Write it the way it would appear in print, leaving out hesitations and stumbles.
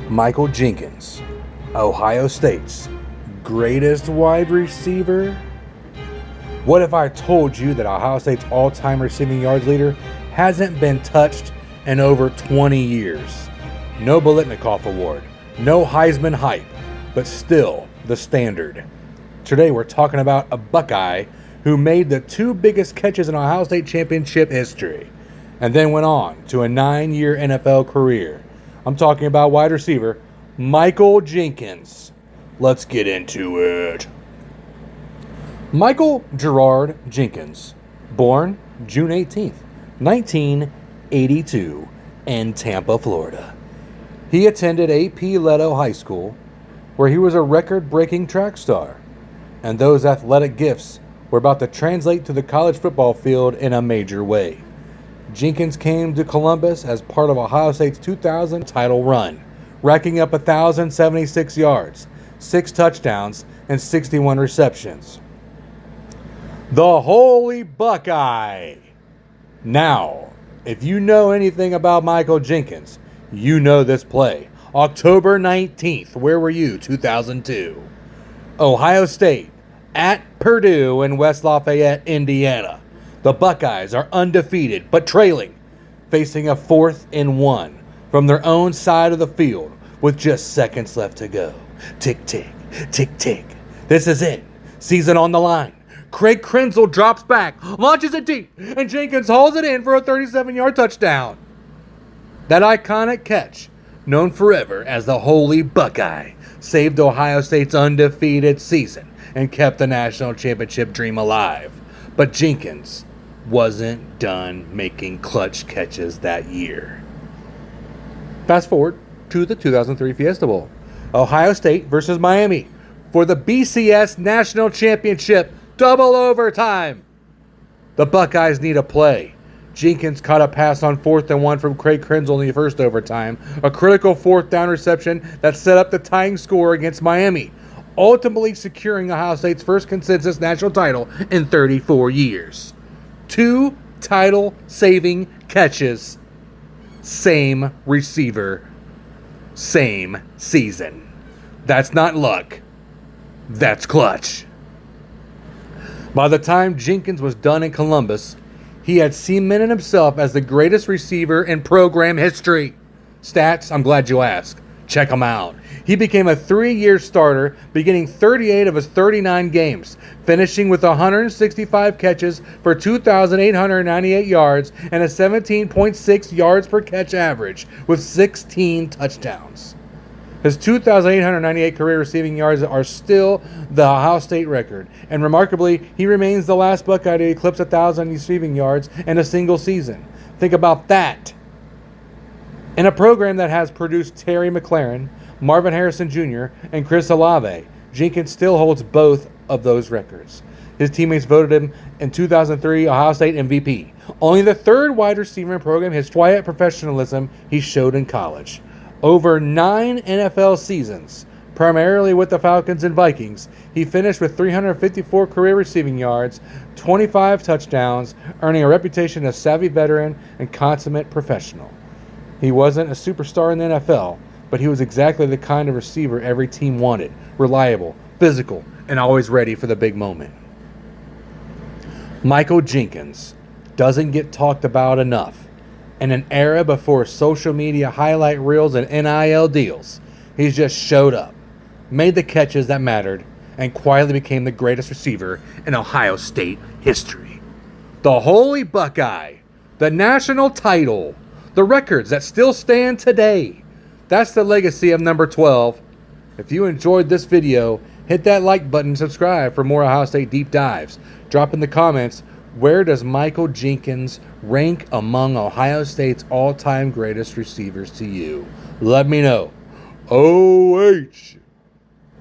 Michael Jenkins, Ohio State's greatest wide receiver? What if I told you that Ohio State's all-time receiving yards leader hasn't been touched in over 20 years? No Biletnikoff Award, no Heisman hype, but still the standard. Today we're talking about a Buckeye who made the two biggest catches in Ohio State championship history and then went on to a 9-year NFL career. I'm talking about wide receiver Michael Jenkins. Let's get into it. Michael Gerard Jenkins, born June 18th, 1982 in Tampa, Florida. He attended A.P. Leto High School, where he was a record-breaking track star, and those athletic gifts were about to translate to the college football field in a major way. Jenkins came to Columbus as part of Ohio State's 2000 title run, racking up 1,076 yards, 6 touchdowns, and 61 receptions. The Holy Buckeye! Now, if you know anything about Michael Jenkins, you know this play. October 19th, where were you? 2002. Ohio State at Purdue in West Lafayette, Indiana. The Buckeyes are undefeated but trailing, facing a 4th and 1 from their own side of the field with just seconds left to go. Tick, tick, tick, tick. This is it. Season on the line. Craig Krenzel drops back, launches it deep, and Jenkins hauls it in for a 37-yard touchdown. That iconic catch, known forever as the Holy Buckeye, saved Ohio State's undefeated season and kept the national championship dream alive. But Jenkins wasn't done making clutch catches that year. Fast forward to the 2003 Fiesta Bowl. Ohio State versus Miami for the BCS National Championship, double overtime. The Buckeyes need a play. Jenkins caught a pass on 4th and 1 from Craig Krenzel in the first overtime, a critical 4th down reception that set up the tying score against Miami, ultimately securing Ohio State's first consensus national title in 34 years. 2 title-saving catches, same receiver, same season. That's not luck. That's clutch. By the time Jenkins was done in Columbus, he had cemented himself as the greatest receiver in program history. Stats, I'm glad you asked. Check them out. He became a 3-year starter, beginning 38 of his 39 games, finishing with 165 catches for 2,898 yards and a 17.6 yards per catch average, with 16 touchdowns. His 2,898 career receiving yards are still the Ohio State record, and remarkably, he remains the last Buckeye to eclipse 1,000 receiving yards in a single season. Think about that. In a program that has produced Terry McLaurin, Marvin Harrison Jr., and Chris Olave, Jenkins still holds both of those records. His teammates voted him in 2003 Ohio State MVP, only the 3rd wide receiver in program history. Quiet professionalism he showed in college. Over 9 NFL seasons, primarily with the Falcons and Vikings, he finished with 354 career receiving yards, 25 touchdowns, earning a reputation as savvy veteran and consummate professional. He wasn't a superstar in the NFL, but he was exactly the kind of receiver every team wanted: reliable, physical, and always ready for the big moment. Michael Jenkins doesn't get talked about enough. In an era before social media highlight reels and NIL deals, he just showed up, made the catches that mattered, and quietly became the greatest receiver in Ohio State history. The Holy Buckeye, the national title, the records that still stand today. That's the legacy of number 12. If you enjoyed this video, hit that like button and subscribe for more Ohio State deep dives. Drop in the comments, where does Michael Jenkins rank among Ohio State's all-time greatest receivers to you? Let me know. OH!